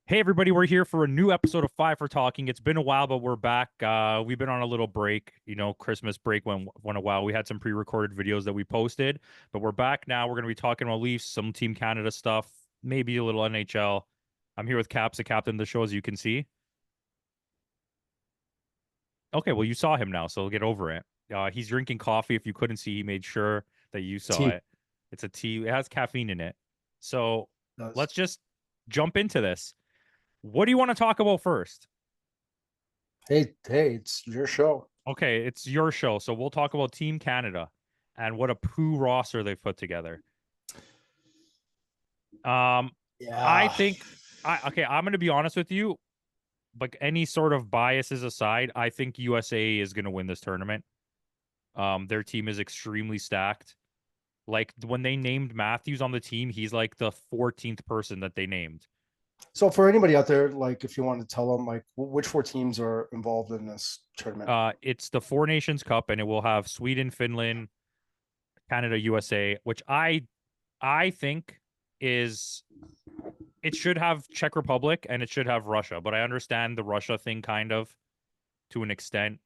Hey everybody, we're here for a new episode of Five for Talking. It's been a while, but we're back. We've been on a little break, Christmas break went a while. We had some pre-recorded videos that we posted, but we're back now. We're gonna be talking about Leafs, some Team Canada stuff, maybe a little NHL. I'm here with Caps, the captain of the show, as you can see. Okay, well you saw him now, so get over it. He's drinking coffee. If you couldn't see, he made sure that you saw Tea it. It's a tea. It has caffeine in it. So does. let's just jump into this. What do you want to talk about first? Hey, it's your show. Okay, it's your show, so we'll talk about Team Canada and what a poo roster they've put together. Um, I Yeah. think I'm gonna be honest with you, like any sort of biases aside, I think USA is gonna win this tournament. Their team is extremely stacked. Like when they named Matthews on the team, he's like the 14th person that they named. So for anybody out there, like if you want to tell them like which four teams are involved in this tournament. It's the Four Nations Cup, and it will have Sweden, Finland, Canada, USA, which I think is it should have Czech Republic and it should have Russia, but I understand the Russia thing kind of to an extent.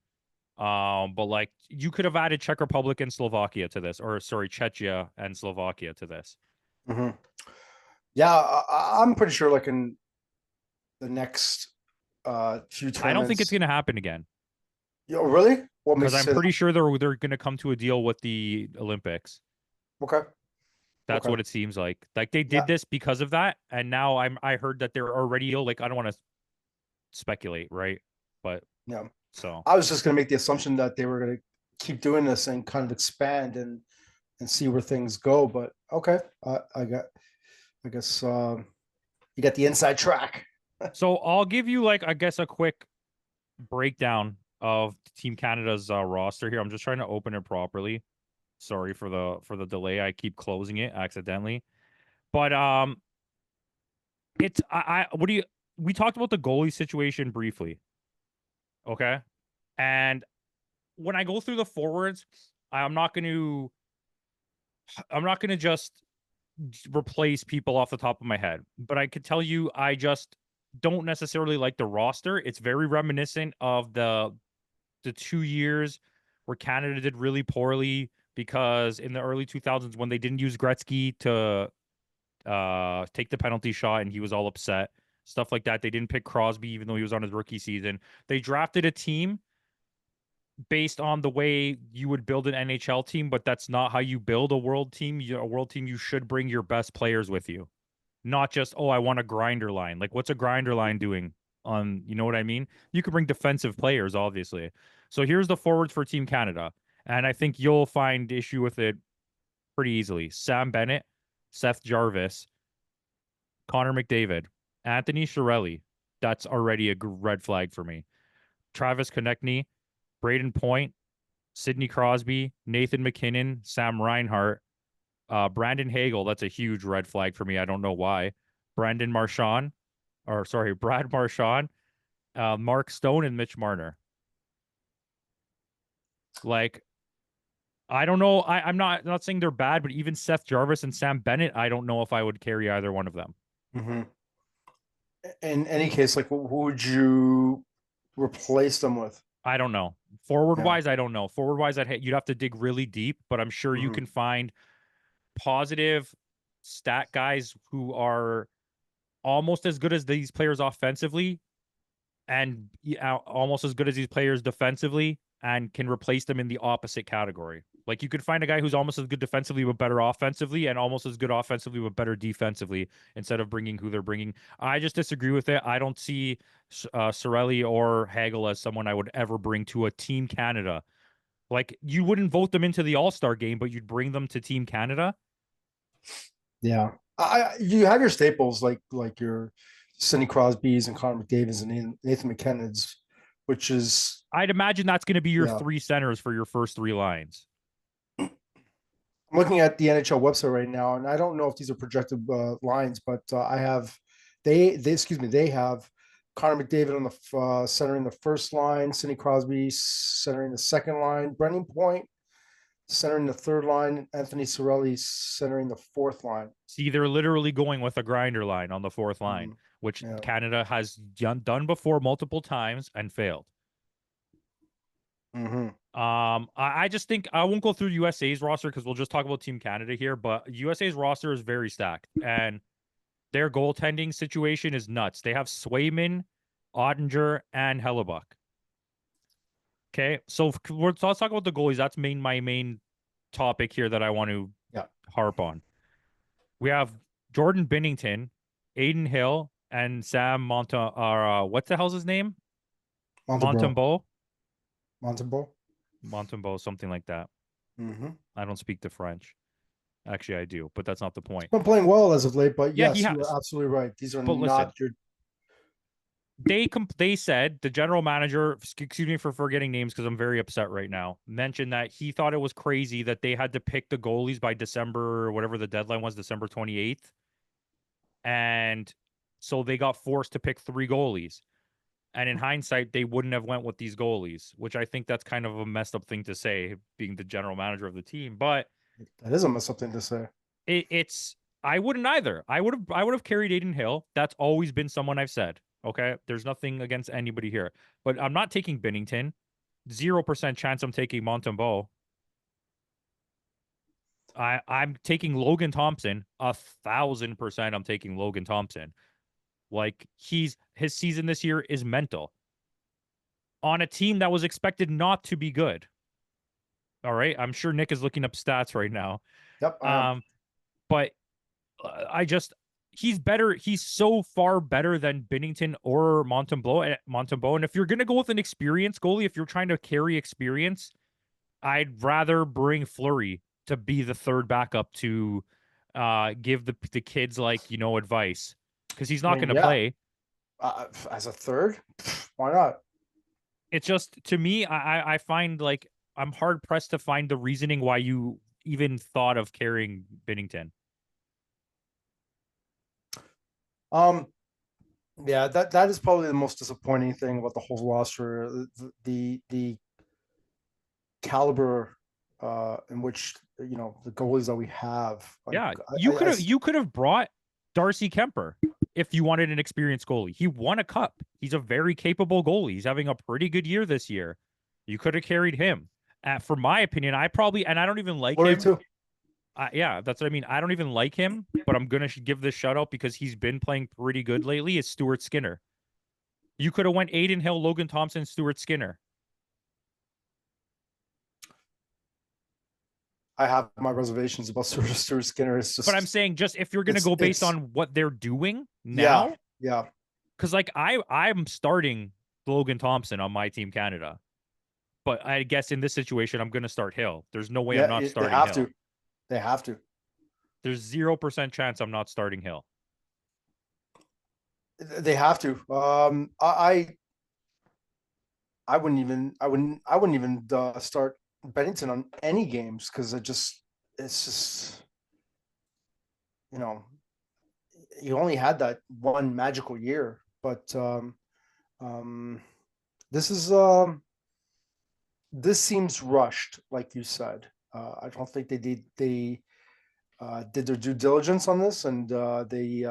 But like you could have added Czech Republic and Slovakia to this, or sorry, Czechia and Slovakia to this. Hmm. Yeah, I'm pretty sure like in the next few I don't think it's tournaments. gonna happen again Yo, really? What because makes you I'm say that? pretty sure they're gonna come to a deal with the Olympics. Okay. That's Okay. what it seems like. Like they Yeah. did this because of that, and now I heard that they're already like I don't want to speculate, right? But Yeah. so I was just gonna make the assumption that they were gonna keep doing this and kind of expand and see where things go. But okay. I guess you got the inside track. so I'll give you like I guess a quick breakdown of Team Canada's roster here. I'm just trying to open it properly. Sorry for the delay. I keep closing it accidentally. But it's I what do you we talked about the goalie situation briefly, okay? And when I go through the forwards, I'm not going to I'm not going to just replace people off the top of my head, but I could tell you I just don't necessarily like the roster. It's very reminiscent of the 2 years where Canada did really poorly because in the early 2000s when they didn't use Gretzky to take the penalty shot and he was all upset, stuff like that. They didn't pick Crosby even though he was on his rookie season. They drafted a team based on the way you would build an NHL team, but that's not how you build a world team. A world team, you should bring your best players with you, not just, oh, I want a grinder line. Like, what's a grinder line doing on, you know what I mean? You could bring defensive players, obviously. So here's the forwards for Team Canada. And I think you'll find issue with it pretty easily. Sam Bennett, Seth Jarvis, Connor McDavid, Anthony Chiarelli. That's already a red flag for me. Travis Konechny, Braden Point, Sidney Crosby, Nathan McKinnon, Sam Reinhart, Brandon Hagel. That's a huge red flag for me. I don't know why. Brandon Marchand, or sorry, Brad Marchand, Mark Stone, and Mitch Marner. Like, I don't know. I'm not saying they're bad, but even Seth Jarvis and Sam Bennett, I don't know if I would carry either one of them. Mm-hmm. In any case, like who would you replace them with? I don't know. Forward Yeah. wise, I don't know. Forward wise, you'd have to dig really deep, but I'm sure you Hmm. can find positive stat guys who are almost as good as these players offensively and almost as good as these players defensively and can replace them in the opposite category. Like you could find a guy who's almost as good defensively but better offensively and almost as good offensively but better defensively instead of bringing who they're bringing. I just disagree with it. I don't see Sorelli or Hagel as someone I would ever bring to a Team Canada. Like you wouldn't vote them into the All-Star game, but you'd bring them to Team Canada. Yeah. You have your staples like your Sidney Crosby's and Connor McDavid's and Nathan McKinnon's, which is I'd imagine that's going to be your yeah. three centers for your first three lines. I'm looking at the NHL website right now, and I don't know if these are projected lines, but I have they excuse me they have Connor McDavid on the centering the first line, Sidney Crosby centering the second line, Brendan Point centering the third line. Anthony Cirelli centering the fourth line. See, they're literally going with a grinder line on the fourth line, Mm, which yeah. Canada has done before multiple times and failed. Mm-hmm. I just think I won't go through USA's roster because we'll just talk about Team Canada here, but USA's roster is very stacked and their goaltending situation is nuts. They have Swayman, Ottinger, and Hellebuck. Okay, so let's talk about the goalies. That's my main topic here that I want to harp on. We have Jordan Binnington, Aiden Hill, and Sam what the hell's his name? Montembeau. Montembeau, something like that. Mm-hmm. I don't speak the French. Actually, I do, but that's not the point. Been playing well as of late, but Yeah, yes, he you has. are absolutely right. These are But listen, not your. they said the general manager, excuse me for forgetting names because I'm very upset right now, mentioned that he thought it was crazy that they had to pick the goalies by December or whatever the deadline was, December 28th. And so they got forced to pick 3 goalies. And in hindsight, they wouldn't have went with these goalies, which I think that's kind of a messed up thing to say, being the general manager of the team. But That is almost something to say. it's I wouldn't either. I would have carried Aiden Hill. That's always been someone I've said. Okay, there's nothing against anybody here, but I'm not taking Binnington. 0% chance I'm taking Montembeau. I'm taking Logan Thompson. 1,000% I'm taking Logan Thompson. Like his season this year is mental on a team that was expected not to be good. All right, I'm sure Nick is looking up stats right now. Yep, I am. But I just he's better. He's so far better than Binnington or Montembeau. And if you're gonna go with an experienced goalie, if you're trying to carry experience, I'd rather bring Fleury to be the third backup to give the kids advice because he's I not mean, gonna yeah, play. as a third, why not? It's just to me, I find like I'm hard pressed to find the reasoning why you even thought of carrying Binnington. Um, yeah, that is probably the most disappointing thing about the whole roster. The caliber in which the goalies that we have. Like, Yeah, I you could have brought Darcy Kemper if you wanted an experienced goalie. He won a cup. He's a very capable goalie. He's having a pretty good year this year. You could have carried him. For my opinion, I don't even like Fleury him. too. Yeah, that's what I mean. I don't even like him, but I'm gonna give this shout out because he's been playing pretty good lately. It's Stuart Skinner. You could have went Aiden Hill, Logan Thompson, Stuart Skinner. I have my reservations about Stuart Skinner. It's But I'm just saying, just if you're gonna go based it's on what they're doing yeah, now, yeah. because like I'm starting Logan Thompson on my team Canada, but I guess in this situation I'm gonna start Hill. There's no way I'm Yeah, not they starting have Hill. to. They have to. There's 0% chance I'm not starting Hill. They have to. I wouldn't even start Bennington on any games because it's just you know he only had that one magical year, but um, this is this seems rushed, like you said. I don't think they did their due diligence on this, and they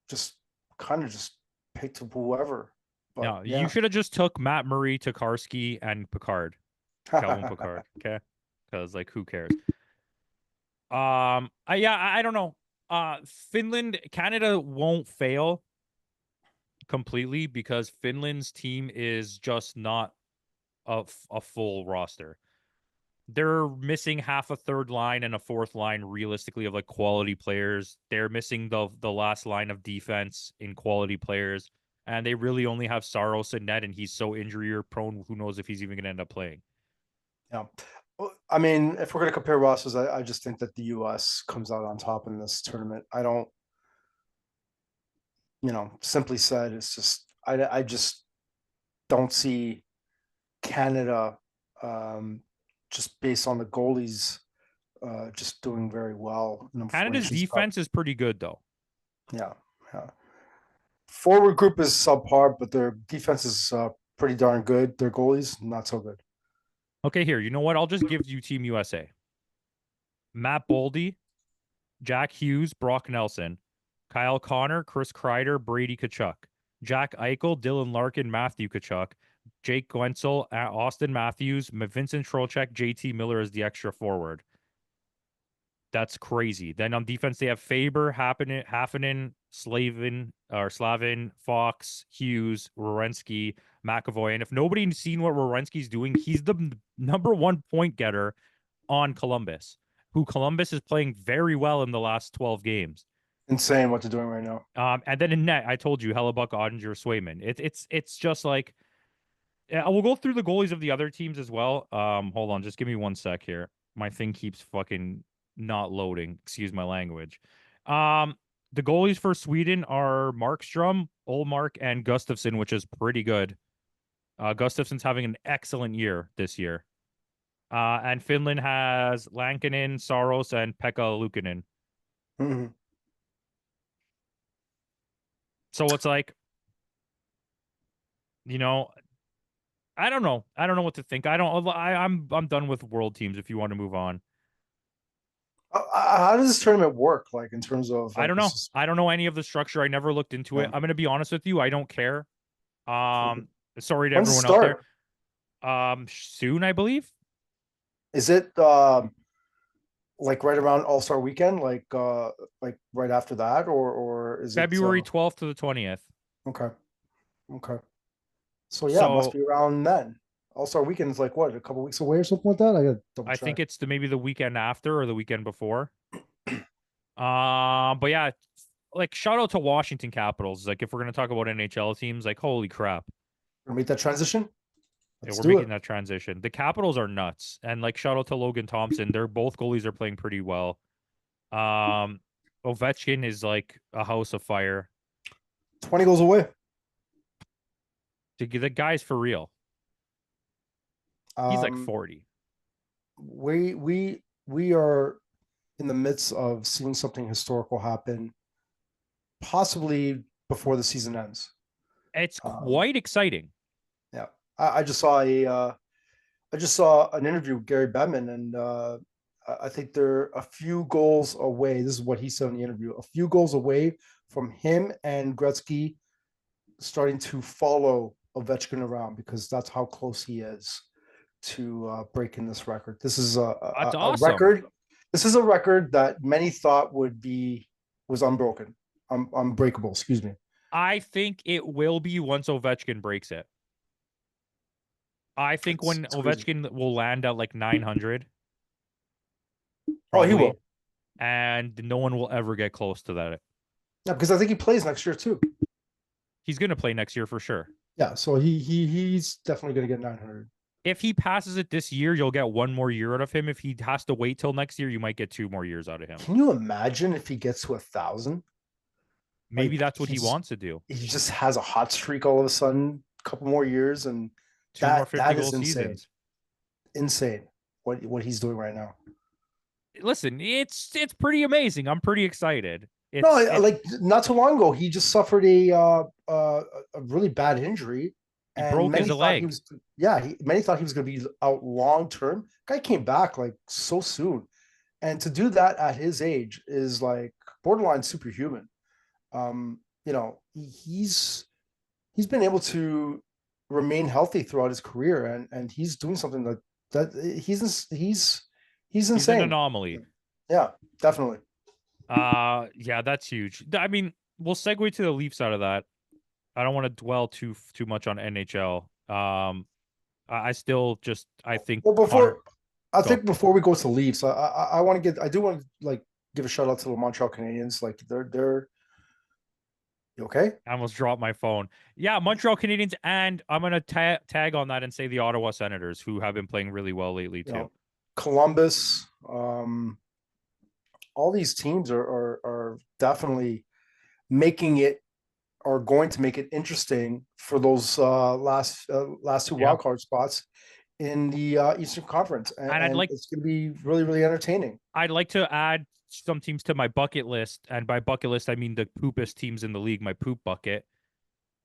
just kind of just picked whoever. But No, you yeah, should have just took Matt Murray, Tokarski, and Picard, Calvin Picard. Okay, because like who cares? I don't know. Finland, Canada won't fail completely because Finland's team is just not a full roster. They're missing half a third line and a fourth line realistically of like quality players. They're missing the last line of defense in quality players. And they really only have Saros and net, and he's so injury prone. Who knows if he's even going to end up playing? yeah. Well, I mean, if we're going to compare rosters, I just think that the U.S. comes out on top in this tournament. I don't, simply said, it's just I just don't see Canada just based on the goalies just doing very well. When Canada's she's up, defense is pretty good though. yeah, yeah. Forward group is subpar, but their defense is pretty darn good. Their goalies not so good. Okay, here, you know what? I'll just give you Team USA. Matt Boldy, Jack Hughes, Brock Nelson, Kyle Connor, Chris Kreider, Brady Kachuk, Jack Eichel, Dylan Larkin, Matthew Kachuk, Jake Guentzel, Austin Matthews, Vincent Trocheck, JT Miller as the extra forward. That's crazy. Then on defense, they have Faber, Haffinen, Slavin, Fox, Hughes, Werenski, McAvoy. And if nobody's seen what Werenski's doing, he's the number one point getter on Columbus, who Columbus is playing very well in the last 12 games. Insane what they're doing right now. And then in net, I told you, Hellebuck, Ottinger, Swayman. It's just like, we'll go through the goalies of the other teams as well. Hold on, just give me one sec here. My thing keeps fucking not loading. Excuse my language. The goalies for Sweden are Markstrom, Olmark, and Gustafsson, which is pretty good. Gustafsson's having an excellent year this year. And Finland has Lankinen, Saros, and Pekka Luukkonen. Mm-hmm. So it's like, you know, I don't know. I don't know what to think. I'm done with world teams if you want to move on. How does this tournament work? Like in terms of, like, I don't know. I don't know any of the structure. I never looked into it. I'm gonna be honest with you. I don't care. Sorry to everyone out there. Soon, I believe. Is it like right around All-Star weekend, like right after that, or is February it 12th to the 20th? Okay. So yeah, it must be around then. All-Star weekend is like what, a couple weeks away or something like that? I got double check. I think it's maybe the weekend after or the weekend before. But yeah, like shout out to Washington Capitals. Like if we're gonna talk about NHL teams, like holy crap. We're gonna make that transition. We're making that transition. The Capitals are nuts, and like shout out to Logan Thompson. They're both goalies are playing pretty well. Ovechkin is like a house of fire. 20 goals away. The guy's for real. He's like 40. We are in the midst of seeing something historical happen, possibly before the season ends. It's quite exciting. Yeah, I just saw an interview with Gary Bettman, and I think they're a few goals away. This is what he said in the interview: a few goals away from him and Gretzky starting to follow Ovechkin around, because that's how close he is to breaking this record. This is a record. This is a record that many thought was unbroken, unbreakable. Excuse me. I think it will be once Ovechkin breaks it. I think when Ovechkin will land at like 900. Probably, he will. And no one will ever get close to that. Yeah, because I think he plays next year too. He's going to play next year for sure. Yeah, so he's definitely going to get 900. If he passes it this year, you'll get one more year out of him. If he has to wait till next year, you might get 2 more years out of him. Can you imagine if he gets to 1,000? Maybe that's what he wants to do. He just has a hot streak all of a sudden, a couple more years, and 2 more 50-goal seasons. Insane what he's doing right now. Listen, it's pretty amazing. I'm pretty excited. Like not too long ago, he just suffered a really bad injury. He broke his leg. Many thought he was going to be out long term. Guy came back like so soon, and to do that at his age is like borderline superhuman. He's been able to remain healthy throughout his career, and he's doing something that he's insane. He's an anomaly. Yeah, definitely. Yeah, that's huge. I mean, we'll segue to the Leafs out of that. I don't want to dwell too much on NHL. I think. Well, before we go to Leafs, I do want to give a shout out to the Montreal Canadiens. Like they're you okay? I almost dropped my phone. Yeah, Montreal Canadiens, and I'm gonna tag on that and say the Ottawa Senators, who have been playing really well lately too. Columbus, all these teams are definitely going to make it interesting for those last 2 wildcard spots in the Eastern Conference, and it's going to be really, really entertaining. I'd like to add some teams to my bucket list, and by bucket list I mean the poopest teams in the league. My poop bucket.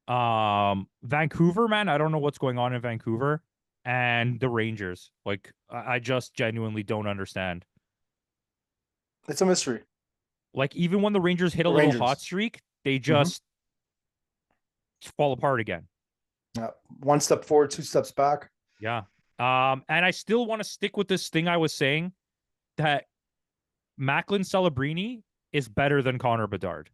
Vancouver, man, I don't know what's going on in Vancouver, and the Rangers. Like I just genuinely don't understand. It's a mystery. Like even when the Rangers hit a The little hot Rangers. streak, they Hmm. just fall apart again. Yeah. One step forward, two steps back. Yeah. And I still want to stick with this thing I was saying that Macklin Celebrini is better than Connor Bedard.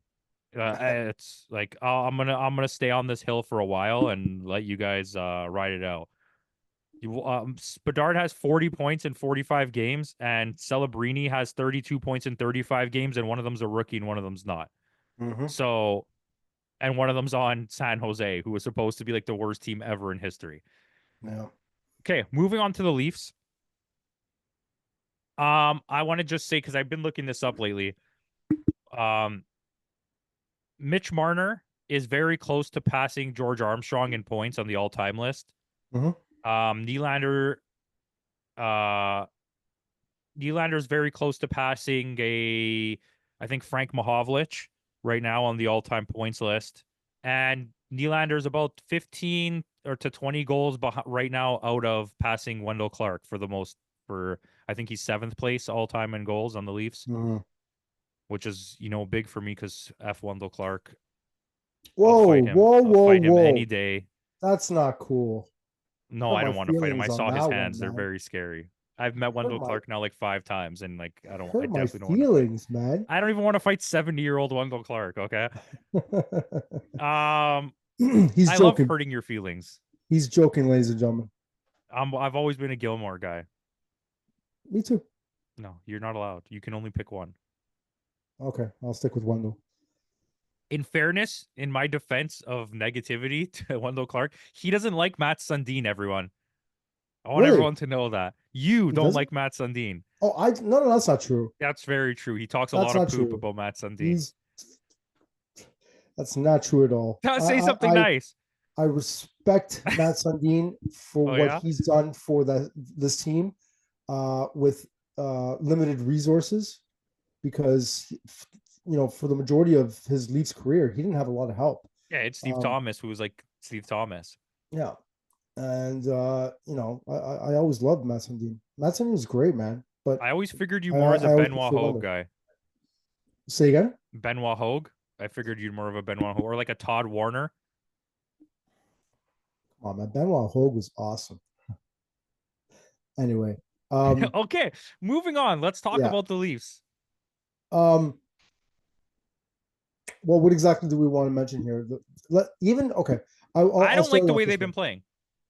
It's like I'm gonna stay on this hill for a while and let you guys ride it out. Bedard has 40 points in 45 games, and Celebrini has 32 points in 35 games, and one of them's a rookie and one of them's not. Hmm. So, and one of them's on San Jose, who was supposed to be like the worst team ever in history. Yeah. Okay, moving on to the Leafs. I want to just say because I've been looking this up lately. Um, Mitch Marner is very close to passing George Armstrong in points on the all-time list. Hmm. Nylander, uh, Nylander's very close to passing I think Frank Mahovlich right now on the all-time points list, and Nylander's about 15 or to 20 goals right now out of passing Wendell Clark for the most for I think he's seventh place all-time in goals on the Leafs, Hmm. which is big for me because F Wendell Clark. I'll Whoa, fight him. whoa, I'll whoa, fight him any whoa. day. That's not cool. No, Hurt I my don't want to fight him. I feelings on saw his that one, hands. They're man. very scary. I've met Hurt Wendell my Clark now like 5 times, and like I hurt my definitely don't want to fight. feelings, man. I don't even want to fight 70-year-old Wendell Clark. Okay. Um, He's I love joking. hurting your feelings. He's joking, ladies and gentlemen. I've always been a Gilmore guy. Me too. No, you're not allowed. You can only pick one. Okay, I'll stick with Wendell. In fairness, in my defense of negativity to Wendell Clark, he doesn't like Matt Sundin, everyone. I want Really? everyone to know that. You He don't doesn't? like Matt Sundin. Oh, I no, no, that's not true. That's very true. He talks a That's lot of not poop true. about Matt Sundin. He's That's not true at all. Say something nice. I respect Matt Sundin for Oh what yeah? he's done for this team with limited resources because for the majority of his Leafs career he didn't have a lot of help. Yeah, it's Steve Um, Thomas who was like Steve Thomas. yeah, and I always loved Matt Sundin. Matt Sundin is great, man. But I always figured you more as a I always Benoit prefer Hogue Wendell. guy. Say again. Benoit Hogue. I figured you'd more of a Benoit Hogue or like a Todd Warner. Come on, man. Benoit Hogue was awesome. Anyway, um, Okay, moving on. Let's talk yeah. about the Leafs. Um, well, what exactly do we want to mention here? Even okay. I I'll don't start like it the off way this they've way. been playing.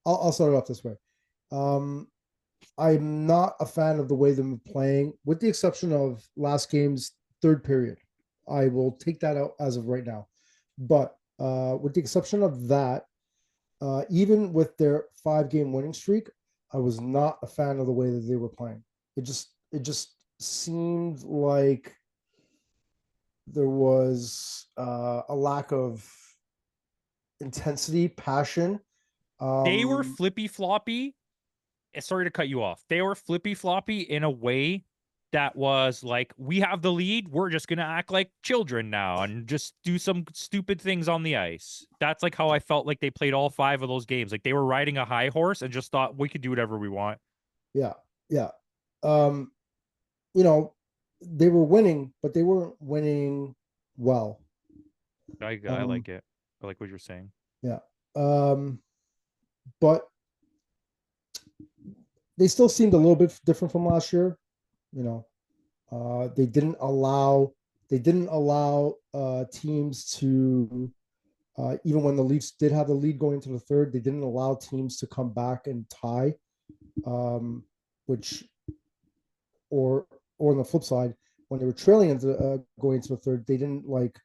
I'll start it off this way. Um, I'm not a fan of the way they've been playing, with the exception of last game's third period. I will take that out as of right now. But with the exception of that, even with their 5 game winning streak, I was not a fan of the way that they were playing. It just seemed like there was a lack of intensity, passion. They were Um, flippy floppy. Sorry to cut you off. They were flippy floppy in a way that was like, we have the lead. We're just going to act like children now and just do some stupid things on the ice. That's like how I felt like they played all 5 of those games. Like they were riding a high horse and just thought we could do whatever we want. yeah, yeah. Um, you know, they were winning, but they weren't winning well. I Um, like it. I like what you're saying. yeah. Um, but they still seemed a little bit different from last year. You know, they didn't allow teams to even when the Leafs did have the lead going into the third, they didn't allow teams to come back and tie. Which or on the flip side, when they were trailing into going into the third, they didn't like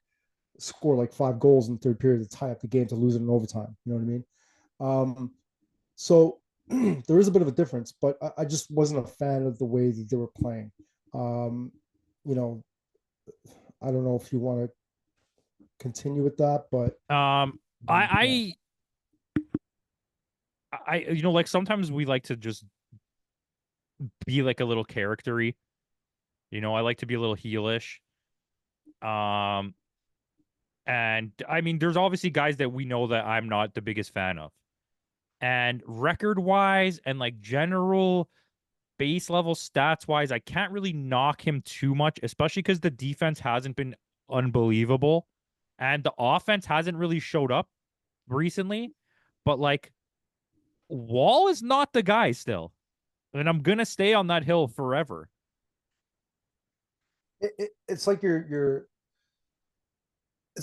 score like 5 goals in the third period to tie up the game to lose it in overtime. You know what I mean? So there is a bit of a difference, but I just wasn't a fan of the way that they were playing. Um, you know, I don't know if you want to continue with that, but Um, yeah. like sometimes we like to just be like a little charactery. I like to be a little heelish. Um, and I mean, there's obviously guys that we know that I'm not the biggest fan of. And record wise and like general base level stats wise, I can't really knock him too much, especially because the defense hasn't been unbelievable and the offense hasn't really showed up recently. But like, Wall is not the guy still. And I'm gonna stay on that hill forever. It's like it's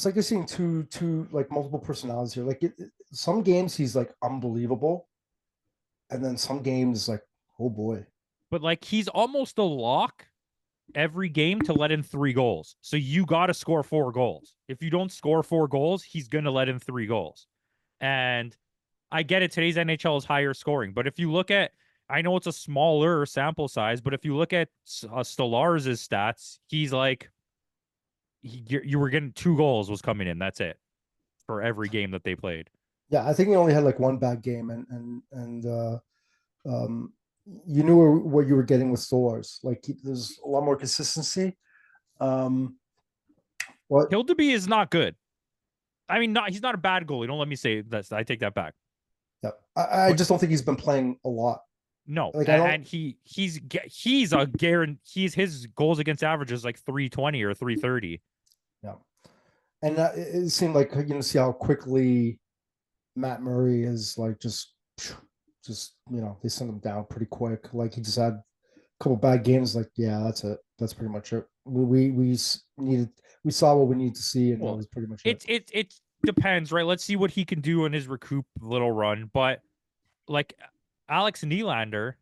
like you're seeing two like multiple personalities here. Like some games he's like unbelievable, and then some games like, oh boy. But like, he's almost a lock every game to let in 3 goals. So you got to score 4 goals. If you don't score 4 goals, he's going to let in 3 goals. And I get it. Today's NHL is higher scoring. But if you look at, I know it's a smaller sample size, but if you look at Stolarz' stats, he's like, you were getting 2 goals was coming in. That's it for every game that they played. Yeah, I think he only had like one bad game, and um, you knew what you were getting with Stolarz. Like there's a lot more consistency. Um, what? Hildeby is not good. I mean, not he's not a bad goalie. Don't let me say that. I take that back. Yeah, I But just don't think he's been playing a lot. no, Like I don't. and he's a guarantee. His goals against average is like 320 or 330. Yeah, and it seemed like see how quickly Matt Murray is like just they sent him down pretty quick. Like he just had a couple bad games. Like yeah, that's it. That's pretty much it. We saw what we need to see, and that was pretty much it. It depends, right? Let's see what he can do in his recoup little run. But like Alex Nylander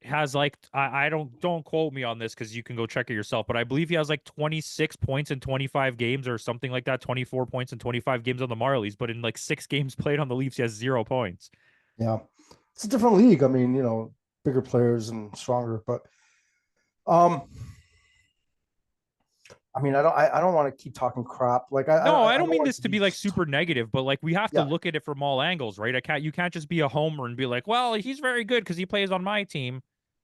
has like I don't quote me on this because you can go check it yourself, but I believe he has like 26 points in 25 games or something like that, 24 points in 25 games on the Marlies, but in like 6 games played on the Leafs, he has 0 points. Yeah, it's a different league. I mean, bigger players and stronger, but um, I mean, I don't want to keep talking crap. Like No, I I don't don't mean want this to to be be like super negative, but like we have to yeah. look at it from all angles, right? You can't just be a homer and be like, well, he's very good because he plays on my team.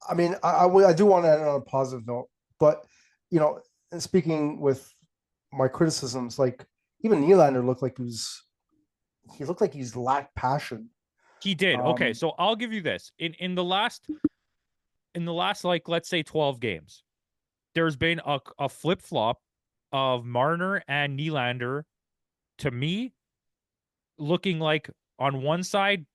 I mean, I do want to end on a positive note, but and speaking with my criticisms, like even Nylander looked like he looked like he's lacked passion. He did. Okay, Um, so I'll give you this. In the last like let's say 12 games, there's been a flip-flop of Marner and Nylander to me looking like on one side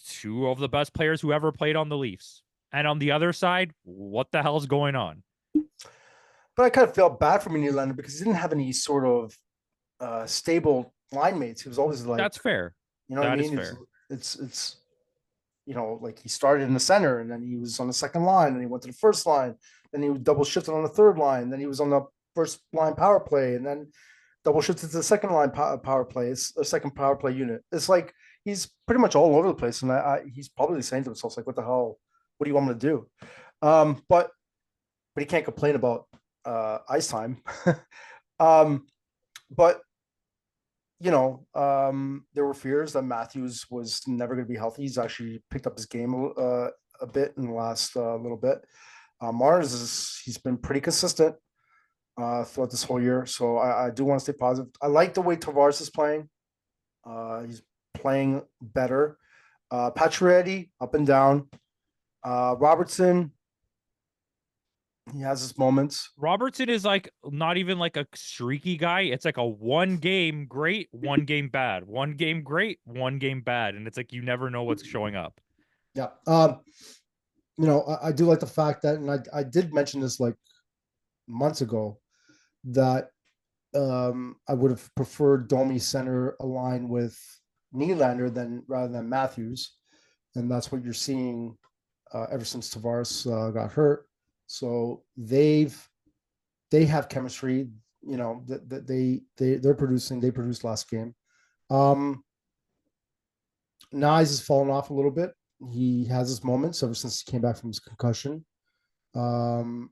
two of the best players who ever played on the Leafs. And on the other side, what the hell's going on? but I kind of felt bad for Nylander because he didn't have any sort of stable line mates. He was always like, That's fair. you know what I That is mean? fair. It's like he started in the center and then he was on the second line and he went to the first line, then he double shifted on the third line, then he was on the first line power play, and then double shifted to the second line power play. It's a second power play unit. It's like he's pretty much all over the place, and he's probably saying to himself like, "What the hell? What do you want me to do?" But he can't complain about ice time. But there were fears that Matthews was never going to be healthy. He's actually picked up his game a bit in the last little bit. Mars he's been pretty consistent throughout this whole year, so I do want to stay positive. I like the way Tavares is playing. He's playing better. Pacioretty up and down. Robertson, he has his moments. Robertson is like not even like a streaky guy. It's like a 1 game great, 1 game bad, 1 game great, 1 game bad. And it's like you never know what's showing up. Yeah. I do like the fact that, and I did mention this like months ago, that I would have preferred Domi center align with Nylander rather than Matthews, and that's what you're seeing ever since Tavares got hurt. So they have chemistry. That they're producing. They produced last game. Nyes has fallen off a little bit. He has his moments ever since he came back from his concussion. Um,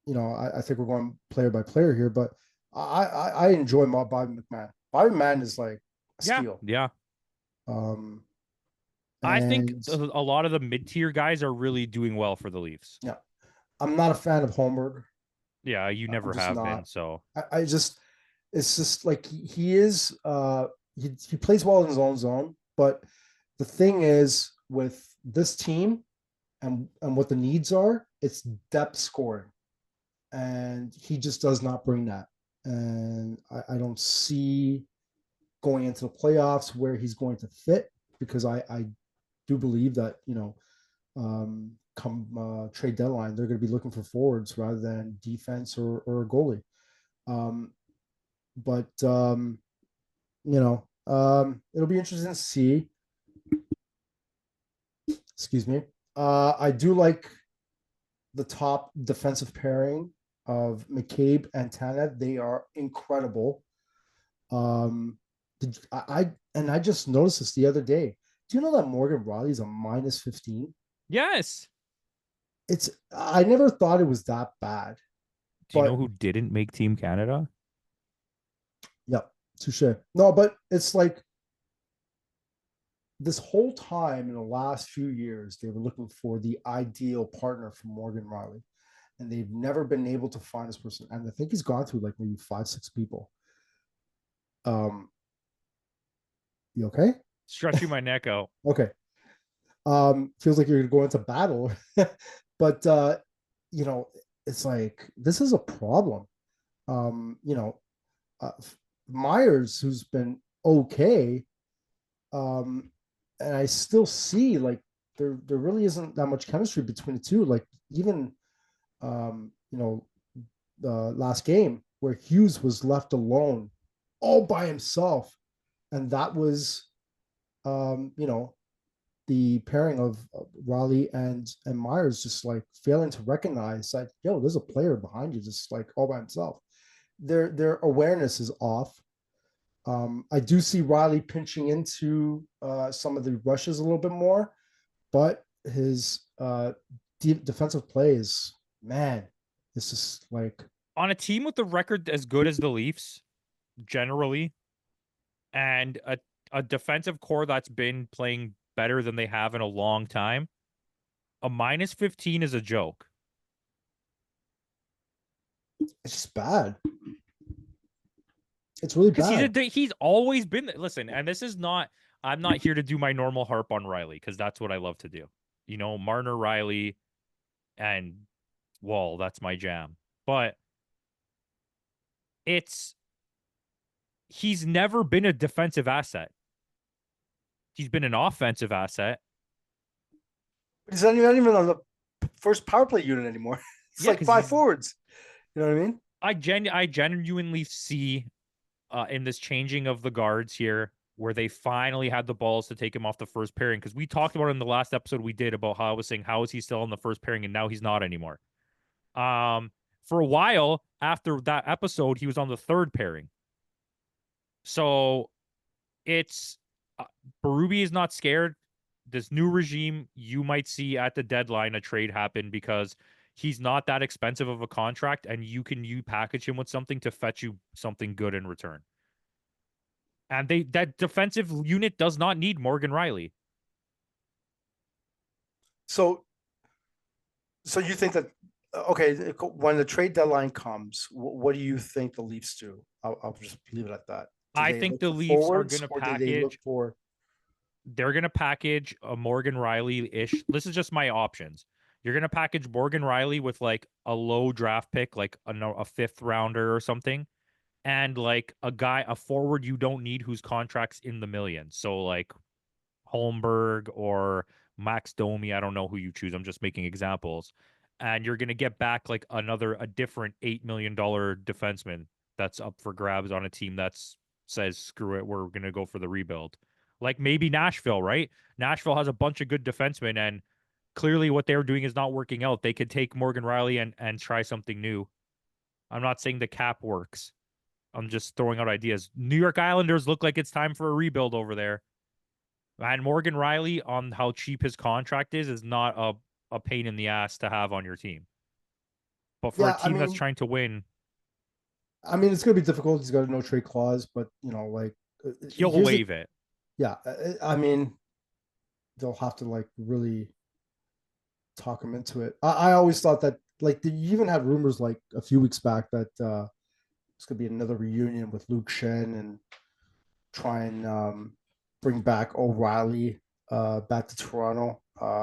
I think we're going player by player here, but I enjoy Bobby McMahon. Bobby McMahon is like a steal. Yeah. Um, I think and a lot of the mid-tier guys are really doing well for the Leafs. yeah, I'm not a fan of Holmberg. Yeah, you never have been. Not. So I just, it's just like he is. He plays well in his own zone, but the thing is with this team, and what the needs are, it's depth scoring, and he just does not bring that. And I don't see going into the playoffs where he's going to fit, because I do believe that, come trade deadline, they're going to be looking for forwards rather than defense or a goalie. Um, but it'll be interesting to see. Excuse me. I do like the top defensive pairing of McCabe and Tanev. They are incredible. Um, I just noticed this the other day. Do you know that Morgan Riley's a minus 15? Yes. It's I never thought it was that bad, Do you know but who didn't make Team Canada? yeah, touche. No, but it's like this whole time in the last few years, they were looking for the ideal partner for Morgan Riley, and they've never been able to find this person. And I think he's gone through like maybe 5, 6 people. Um, you okay? Stretching my neck out. Okay. Feels like you're going into battle, but you know, it's like this is a problem. Um, you know, uh, Myers, who's been okay, um, and I still see like there really isn't that much chemistry between the two. Like even the last game where Hughes was left alone all by himself, and that was the pairing of Raleigh and Myers just like failing to recognize that, yo, there's a player behind you just like all by himself. Their awareness is off. I do see Riley pinching into some of the rushes a little bit more, but his deep defensive plays, man, it's just like On a team with a record as good as the Leafs, generally, and a defensive core that's been playing better than they have in a long time, a minus 15 is a joke. it's just bad. It's really Because bad. he's always been. Listen, and this is not. I'm not here to do my normal harp on Riley because that's what I love to do. You know, Marner, Riley, and Wall. That's my jam. But it's he's never been a defensive asset. He's been an offensive asset. He's not even on the first power play unit anymore. It's Yeah, like because five forwards. You know what I mean? I genuinely see in this changing of the guards here where they finally had the balls to take him off the first pairing, because we talked about it in the last episode we did about how I was saying how is he still on the first pairing and now he's not anymore. For a while after that episode he was on the third pairing. So it's Berube is not scared. This new regime, you might see at the deadline a trade happen because he's not that expensive of a contract, and you package him with something to fetch you something good in return. And that defensive unit does not need Morgan Riley. So, so you think that okay? When the trade deadline comes, what do you think the Leafs do? I'll just leave it at that. Do I they think look the for Leafs are forwards, going to or do they look package. for? They're going to package a Morgan Riley ish. This is just my options. You're going to package Morgan Riley with like a low draft pick, like a fifth rounder or something, and like a forward you don't need whose contract's in the millions. So like Holmberg or Max Domi. I don't know who you choose. I'm just making examples. And you're going to get back like a different $8 million defenseman that's up for grabs on a team that's says, screw it, we're going to go for the rebuild. Like maybe Nashville, right? Nashville has a bunch of good defensemen, and clearly what they're doing is not working out. They could take Morgan Riley and try something new. I'm not saying the cap works. I'm just throwing out ideas. New York Islanders look like it's time for a rebuild over there. And Morgan Riley, on how cheap his contract is not a pain in the ass to have on your team. But for a Yeah, team that's trying to win, it's gonna be difficult. He's got a no trade clause, but like he'll here's the waive it. yeah. They'll have to like really talk him into it. I always thought that like you even had rumors like a few weeks back that it's gonna be another reunion with Luke Shen and try and bring back O'Reilly. back to Toronto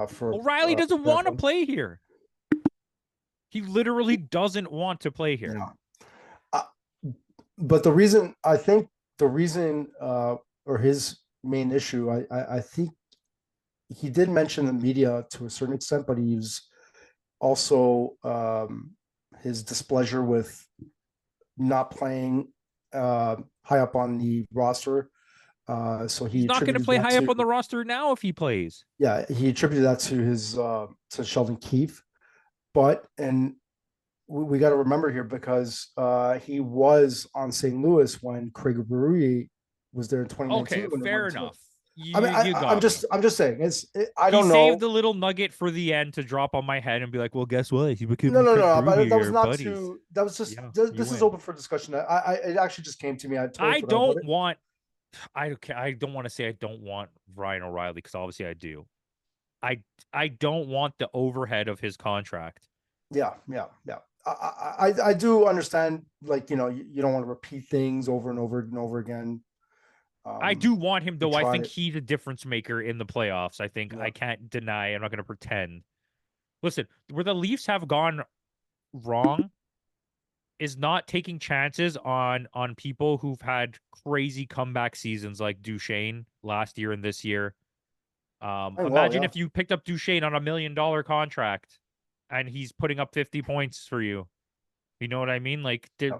for O'Reilly doesn't want to playoff. play here. He literally doesn't want to play here. Yeah. Uh, but the reason I think the reason or his main issue, I think he did mention the media to a certain extent, but he was also his displeasure with not playing high up on the roster. So he He's not going to attributed play that high up to on the roster now if he plays. yeah, he attributed that to his to Sheldon Keefe. But and we got to remember here because he was on St. Louis when Craig Berube was there in 2019 Okay, when they won fair the title. enough. I mean, You got me. I'm just saying I He don't saved know. the little nugget for the end to drop on my head and be like, "Well, guess what? He became No, Craig but Berube, that was your not buddies." too. That was just Yeah, you this is win. open for discussion. It actually just came to me. I totally I forgot about don't it. want. I don't want to say I don't want Ryan O'Reilly because obviously I do. I I don't want the overhead of his contract. Yeah. I do understand. Like you don't want to repeat things over and over and over again. I Um, do want him you though. I try think it. he's a difference maker in the playoffs. I think Yeah. I can't deny. I'm not going to pretend. Listen, where the Leafs have gone wrong is not taking chances on people who've had crazy comeback seasons like Duchesne last year and this year. Well, Imagine yeah. if you picked up Duchesne on $1 million contract and he's putting up 50 points for you. You know what I mean? Like Yeah.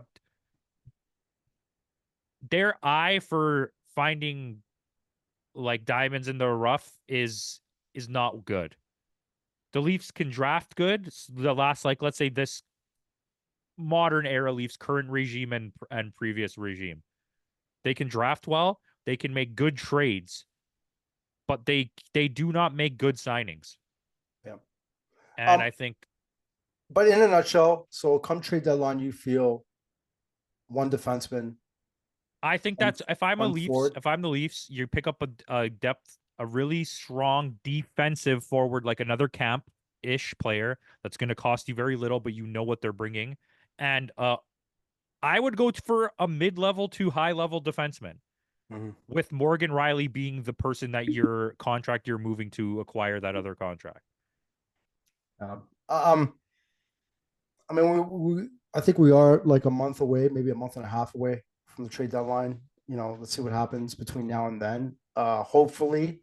their eye for finding like diamonds in the rough is not good. The Leafs can draft good. The last like let's say this modern era Leafs current regime and previous regime. They can draft well, they can make good trades, but they do not make good signings. Yeah. And Um, I think but in a nutshell, so come trade deadline, you feel one defenseman, one that's one forward. If I'm the Leafs, you pick up a depth, a really strong defensive forward like another Camp ish player that's going to cost you very little, but you know what they're bringing. And I would go for a mid level to high level defenseman Mhm. with Morgan Riley being the person that your contract you're moving to acquire that other contract. Um, um, I mean, I think we are like a month away, maybe a month and a half away from the trade deadline. Let's see what happens between now and then. Hopefully,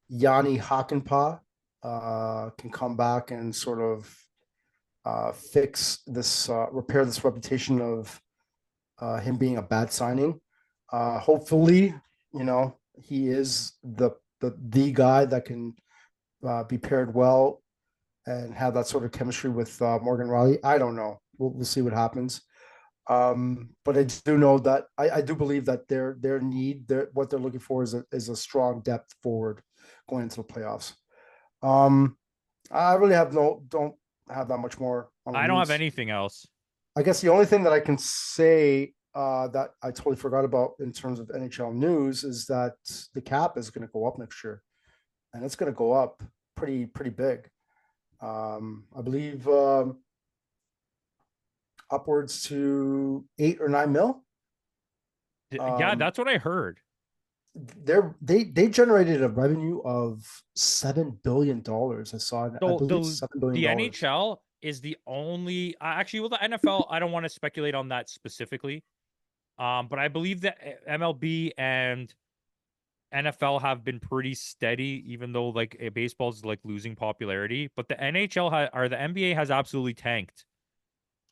Yanni Hakanpää can come back and sort of fix this, repair this reputation of him being a bad signing. Hopefully, he is the guy that can be paired well and have that sort of chemistry with Morgan Riley. I don't know. We'll see what happens. But I do know that I do believe that their need, what they're looking for is a strong depth forward going into the playoffs. Um, I really don't have that much more on the I don't have Leafs. anything else. I guess the only thing that I can say that I totally forgot about in terms of NHL news is that the cap is going to go up next year, and it's going to go up pretty big. I believe upwards to 8 or 9 mil. Yeah, Um, that's what I heard. they generated a revenue of $7 billion. I saw, I So believe $7 billion. the NHL is the only actually well the NFL. I don't want to speculate on that specifically. But I believe that MLB and NFL have been pretty steady, even though like baseball's like losing popularity. But the or the NBA has absolutely tanked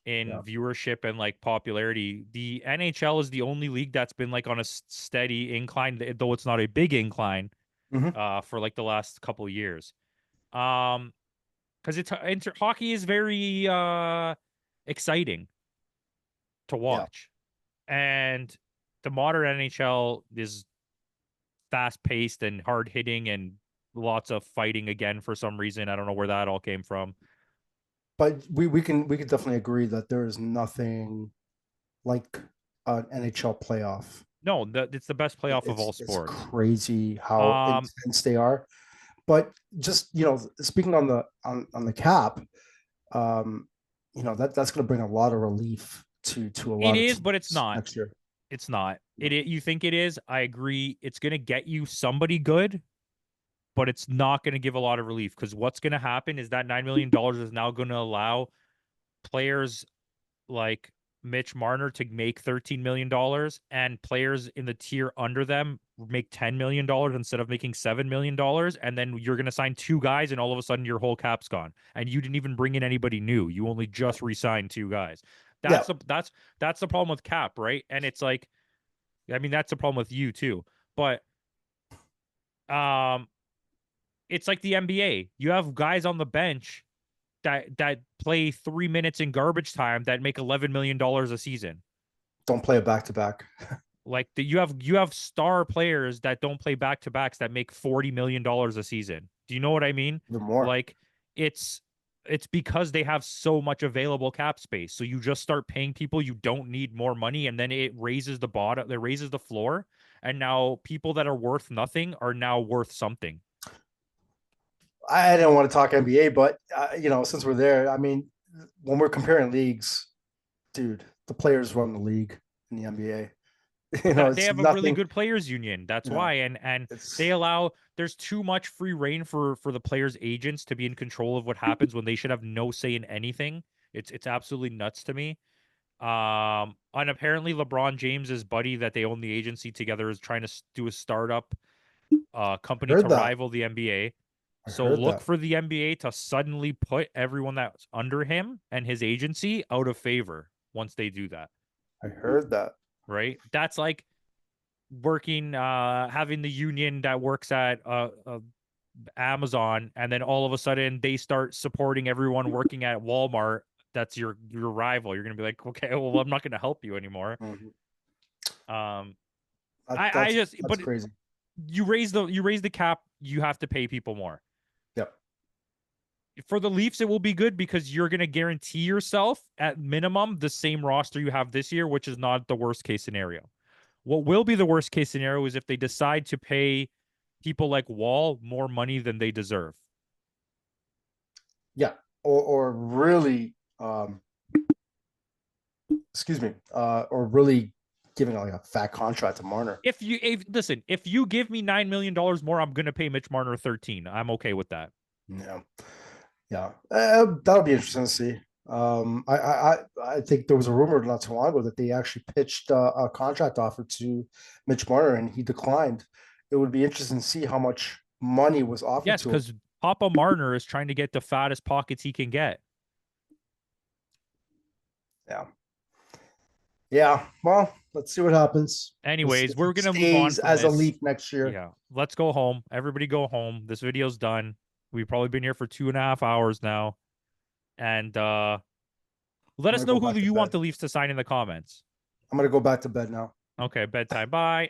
Yeah. in viewership and like popularity. The NHL is the only league that's been like on a steady incline, though it's not a big incline, Mm-hmm. for like the last couple of years. Um, because hockey is very exciting to Yeah. watch, and the modern NHL is fast paced and hard hitting and lots of fighting again for some reason. I don't know where that all came from. But we can definitely agree that there is nothing like an NHL playoff. No, it's the best playoff of all It's sports. crazy how Um, intense they are. But just speaking on the cap, um, that's going to bring a lot of relief to a it lot of is, but it's teams not. next year. It's not. You think it is? I agree. It's gonna get you somebody good, but it's not going to give a lot of relief because what's going to happen is that $9 million is now going to allow players like Mitch Marner to make $13 million and players in the tier under them make $10 million instead of making $7 million. And then you're going to sign two guys and all of a sudden your whole cap's gone. And you didn't even bring in anybody new. You only just re-signed two guys. Yeah, That's the problem with cap, right? And it's like, I mean, that's the problem with you too. But it's like the NBA. You have guys on the bench that play 3 minutes in garbage time that make $11 million a season. don't play a back to back. Like you have star players that don't play back to backs that make $40 million a season. Do you know what I mean? The more Like it's because they have so much available cap space. So you just start paying people you don't need more money, and then it raises the bottom, it raises the floor, and now people that are worth nothing are now worth something. I didn't want to talk NBA, but since we're there, I mean, when we're comparing leagues, dude, the players run the league in the NBA. They It's have a really nothing. good players union. That's why, and they allow. There's too much free reign for the players' agents to be in control of what happens when they should have no say in anything. It's absolutely nuts to me. And apparently LeBron James's buddy that they own the agency together is trying to do a startup company to Heard that. rival the NBA. I So heard look that. for the NBA to suddenly put everyone that's under him and his agency out of favor once they do that. I heard that. Right? That's like working having the union that works at Amazon, and then all of a sudden they start supporting everyone working at Walmart. That's your rival. You're gonna be like, okay, well, I'm not gonna help you anymore. Mhm. Um, That, I just, that's but crazy. you raise the cap, you have to pay people more. Yep. For the Leafs, it will be good because you're gonna guarantee yourself at minimum the same roster you have this year, which is not the worst case scenario. What will be the worst case scenario is if they decide to pay people like Wall more money than they deserve. Yeah. Or really, excuse me, or really giving like a fat contract to Marner. Listen, if you give me $9 million more, I'm gonna pay Mitch Marner 13. I'm okay with that. Yeah. Yeah. That'll be interesting to see. I think there was a rumor not too long ago that they actually pitched a contract offer to Mitch Marner and he declined. It would be interesting to see how much money was offered Yes, to him. because Papa Marner is trying to get the fattest pockets he can get. Yeah. Yeah. Well, let's see what happens. We'll see Anyways, if we're he gonna move on stays from as a this. Leaf next year. Yeah, let's go home. Everybody go home. This video's done. We've probably been here for 2.5 hours now. And let I'm us gonna go know who back to you want bed. the Leafs to sign in the comments. I'm gonna go back to bed now. Okay, bedtime. Bye.